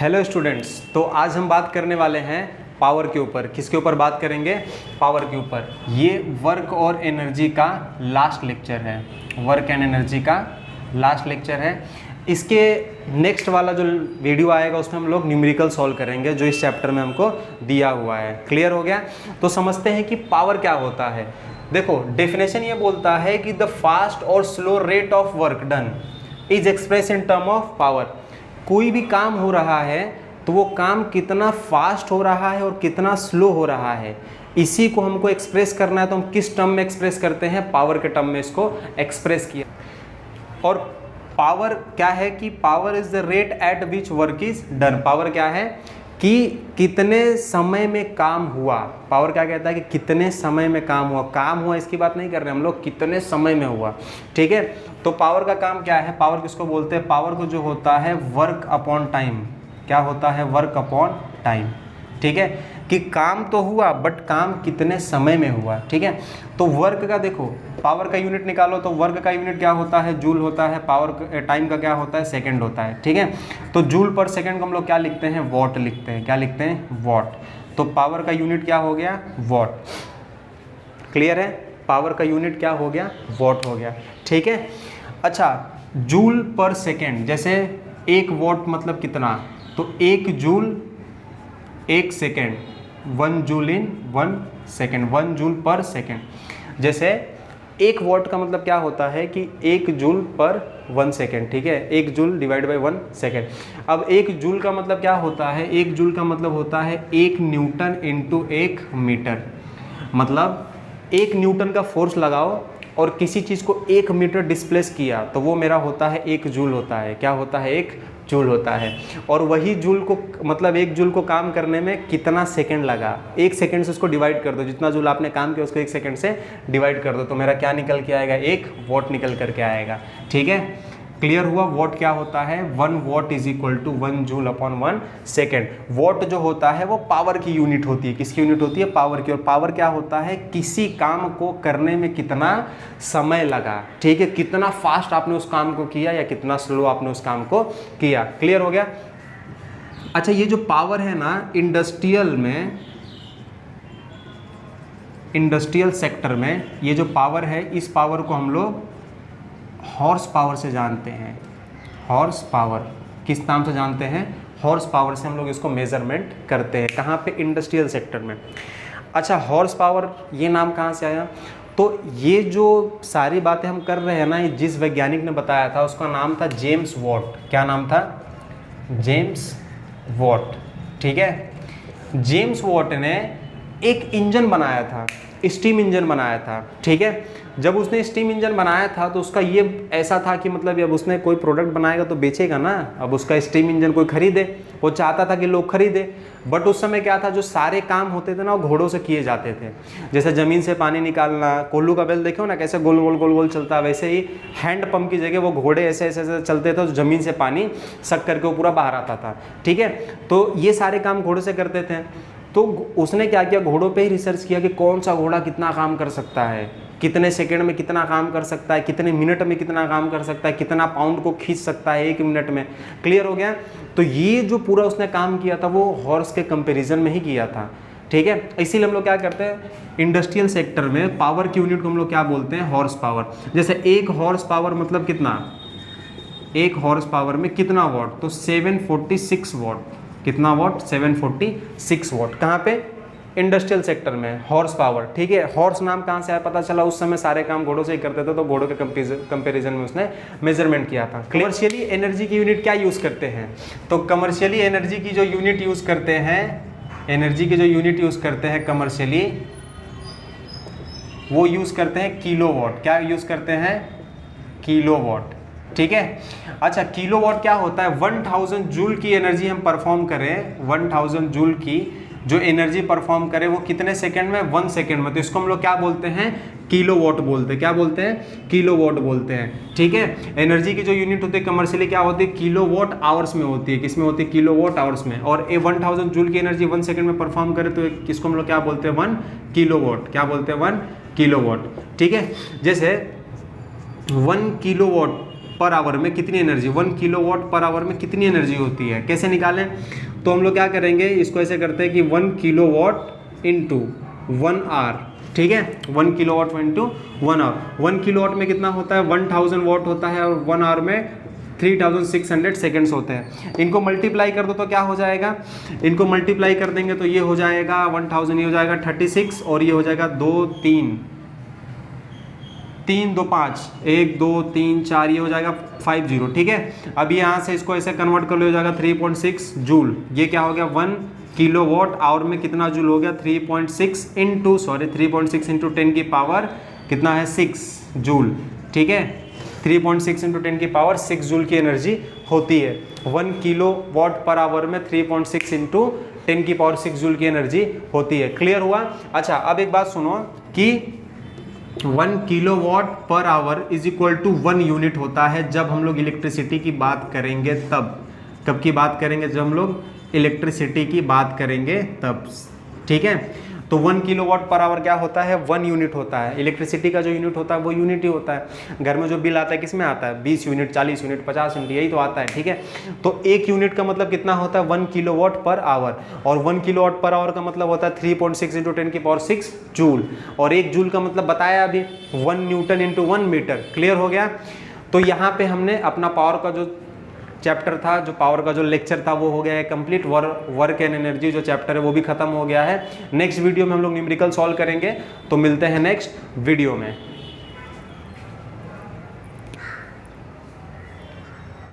Hello students, तो आज हम बात करने वाले हैं पावर के ऊपर। किसके ऊपर बात करेंगे? पावर के ऊपर। ये वर्क और एनर्जी का लास्ट लेक्चर है। वर्क एंड एनर्जी का लास्ट लेक्चर है। इसके नेक्स्ट वाला जो वीडियो आएगा उसमें हम लोग न्यूमेरिकल सॉल्व करेंगे जो इस चैप्टर में हमको दिया हुआ है। क्लियर हो गया? तो समझते हैं कि पावर क्या होता है। देखो, डेफिनेशन ये बोलता है कि द फास्ट और slow rate of work done is express in term of power. कोई भी काम हो रहा है तो वो काम कितना फास्ट हो रहा है और कितना स्लो हो रहा है, इसी को हमको एक्सप्रेस करना है। तो हम किस टर्म में एक्सप्रेस करते हैं? पावर के टर्म में इसको एक्सप्रेस किया। और पावर क्या है कि power is the rate at which work is done. Power क्या है कि कितने समय में काम हुआ। पावर क्या कहता है कि कितने समय में काम हुआ। काम हुआ इसकी बात नहीं कर रहे हम लोग, कितने समय में हुआ। ठीक है, तो पावर का काम क्या है? पावर किसको बोलते हैं? पावर को जो होता है वर्क अपॉन टाइम। क्या होता है? Work upon time. ठीक है, कि काम तो हुआ बट काम कितने समय में हुआ। ठीक है, तो वर्क का देखो, पावर का यूनिट निकालो तो वर्क का यूनिट क्या होता है? जूल होता है। पावर टाइम का क्या होता है? सेकंड होता है। ठीक है, तो जूल पर सेकंड को हम लोग क्या लिखते हैं? वॉट लिखते हैं। क्या लिखते हैं? वॉट। तो पावर का यूनिट क्या हो गया? वॉट। क्लियर है? पावर का यूनिट क्या हो गया? वॉट हो गया। ठीक है, अच्छा, जूल पर सेकेंड, जैसे एक वॉट मतलब कितना, तो एक जूल एक सेकेंड, 1 जूल इन 1 सेकेंड, 1 जूल पर सेकेंड। जैसे एक वॉट का मतलब क्या होता है कि 1 जूल पर 1 सेकेंड। ठीक है, 1 जूल डिवाइड बाई 1 सेकेंड। अब 1 जूल का मतलब क्या होता है? 1 जूल का मतलब होता है 1 न्यूटन इंटू 1 मीटर। मतलब 1 न्यूटन का फोर्स लगाओ और किसी चीज़ को 1 मीटर डिस्प्लेस किया तो वो मेरा होता है 1 जूल होता है। क्या होता है? 1 जूल होता है। और वही जूल को मतलब 1 जूल को काम करने में कितना सेकंड लगा, 1 सेकंड से उसको डिवाइड कर दो। जितना जूल आपने काम किया उसको 1 सेकंड से डिवाइड कर दो तो मेरा क्या निकल के आएगा? 1 वॉट निकल करके आएगा। ठीक है, क्लियर हुआ? वॉट क्या होता है? 1 watt is equal to 1 joule upon 1 second. Watt जो होता है वो पावर की यूनिट होती है। किसकी यूनिट होती है? पावर की। और पावर क्या होता है? किसी काम को करने में कितना समय लगा। ठीक है, कितना फास्ट आपने उस काम को किया या कितना स्लो आपने उस काम को किया। क्लियर हो गया? अच्छा, ये जो पावर है ना, इंडस्ट्रियल सेक्टर में ये जो पावर है, इस पावर को हम लोग हॉर्स पावर से जानते हैं। हॉर्स पावर किस नाम से जानते हैं? हॉर्स पावर से हम लोग इसको मेजरमेंट करते हैं। कहाँ पे? इंडस्ट्रियल सेक्टर में। अच्छा, हॉर्स पावर ये नाम कहाँ से आया? तो ये जो सारी बातें हम कर रहे हैं ना, ये जिस वैज्ञानिक ने बताया था उसका नाम था जेम्स वॉट। क्या नाम था? James Watt. ठीक है, जेम्स वॉट ने एक इंजन बनाया था, स्टीम इंजन बनाया था। ठीक है, जब उसने स्टीम इंजन बनाया था तो उसका ये ऐसा था कि मतलब अब उसने कोई प्रोडक्ट बनाएगा तो बेचेगा ना। अब उसका स्टीम इंजन कोई खरीदे, वो चाहता था कि लोग खरीदे। बट उस समय क्या था, जो सारे काम होते थे ना वो घोड़ों से किए जाते थे। जैसे ज़मीन से पानी निकालना, कोल्लू का बेल देखो ना कैसे गोल गोल गोल गोल चलता है, वैसे ही हैंड पंप की जगह वो घोड़े ऐसे ऐसे ऐसे चलते थे तो ज़मीन से पानी सक करके वो पूरा बाहर आता था। ठीक है, तो ये सारे काम घोड़े से करते थे। तो उसने क्या किया, घोड़ों पे ही रिसर्च किया कि कौन सा घोड़ा कितना काम कर सकता है, कितने सेकंड में कितना काम कर सकता है, कितने मिनट में कितना काम कर सकता है, कितना पाउंड को खींच सकता है 1 मिनट में। क्लियर हो गया? तो ये जो पूरा उसने काम किया था वो हॉर्स के कंपैरिजन में ही किया था। ठीक है, इसीलिए हम लोग क्या करते हैं, इंडस्ट्रियल सेक्टर में पावर की यूनिट को हम लोग क्या बोलते हैं? Horse power. जैसे 1 हॉर्स पावर मतलब कितना? 1 हॉर्स पावर में कितना वॉट? तो 746 वॉट। कितना वॉट? 746 वॉट। कहाँ पे? इंडस्ट्रियल सेक्टर में, हॉर्स पावर। ठीक है, हॉर्स नाम कहाँ से आया पता चला? उस समय सारे काम घोड़ों से ही करते थे तो घोड़ों के कंपैरिजन में उसने मेजरमेंट किया था। कमर्शियली एनर्जी की यूनिट क्या यूज़ करते हैं? तो कमर्शियली एनर्जी की जो यूनिट यूज़ करते हैं, एनर्जी की जो यूनिट यूज़ करते हैं कमर्शियली, वो यूज़ करते हैं किलोवाट। क्या यूज़ करते हैं? किलोवाट। ठीक है, अच्छा, किलोवाट क्या होता है? 1000 जूल की एनर्जी हम परफॉर्म करें, 1000 जूल की जो एनर्जी परफॉर्म करे वो कितने सेकंड में? 1 सेकंड में। तो इसको हम लोग क्या बोलते हैं? किलोवाट बोलते हैं। क्या बोलते हैं? किलोवाट बोलते हैं। ठीक है, एनर्जी की जो यूनिट होती है कमर्शियली क्या होती है? किलोवाट आवर्स में होती है। किस में होती है? किलोवाट आवर्स में। और 1000 जूल की एनर्जी 1 सेकंड में परफॉर्म करे तो इसको हम लोग क्या बोलते हैं? 1 किलोवाट। क्या बोलते हैं? 1 किलोवाट। ठीक है, जैसे 1 किलोवाट पर आवर में कितनी एनर्जी, 1 किलोवाट पर आवर में कितनी एनर्जी होती है, कैसे निकालें? तो हम लोग क्या करेंगे, इसको ऐसे करते हैं कि 1 किलोवाट इंटू 1 आवर, ठीक है, 1 किलोवाट इंटू 1 आवर। 1 किलोवाट में कितना होता है, 1000 वाट होता है, और 1 आवर में 3600 सेकेंड्स होते हैं। इनको मल्टीप्लाई कर दो तो क्या हो जाएगा, इनको मल्टीप्लाई कर देंगे तो ये हो जाएगा 1000, ये हो जाएगा 36, और ये हो जाएगा 2 3 3 2 5 1 2 3 4, ये हो जाएगा 50, ठीक है। अब यहाँ से इसको ऐसे कन्वर्ट कर लो, हो जाएगा 3.6 जूल। ये क्या हो गया, 1 किलोवाट आवर में कितना जूल हो गया, 3.6 इंटू 10 की पावर कितना है, 6 जूल, ठीक है। 3.6 इंटू 10 की पावर 6 जूल की एनर्जी होती है। 1 किलोवाट पर आवर में 3.6 इंटू 10 की पावर 6 जूल की एनर्जी होती है। क्लियर हुआ? अच्छा, अब एक बात सुनो कि 1 kilowatt per hour is equal to 1 unit होता है जब हम लोग इलेक्ट्रिसिटी की बात करेंगे तब। कब की बात करेंगे, जब हम लोग इलेक्ट्रिसिटी की बात करेंगे तब, ठीक है। तो 1 किलोवाट पर आवर क्या होता है, 1 यूनिट होता है। इलेक्ट्रिसिटी का जो यूनिट होता है वो यूनिट ही होता है। घर में जो बिल आता है किस में आता है, 20 यूनिट, 40 यूनिट, 50 यूनिट, यही तो आता है, ठीक है। तो 1 यूनिट का मतलब कितना होता है, 1 किलोवाट पर आवर, और 1 किलोवाट पर आवर का मतलब होता है 3.6 इंटू 10 की पावर 6 जूल, और 1 जूल का मतलब बताया अभी 1 न्यूटन इंटू 1 मीटर। क्लियर हो गया? तो यहाँ पे हमने अपना पावर का जो चैप्टर था, जो पावर का जो लेक्चर था वो हो गया है कंप्लीट। वर्क एंड एनर्जी जो चैप्टर है वो भी खत्म हो गया है। नेक्स्ट वीडियो में हम लोग न्यूमेरिकल सॉल्व करेंगे, तो मिलते हैं नेक्स्ट वीडियो में।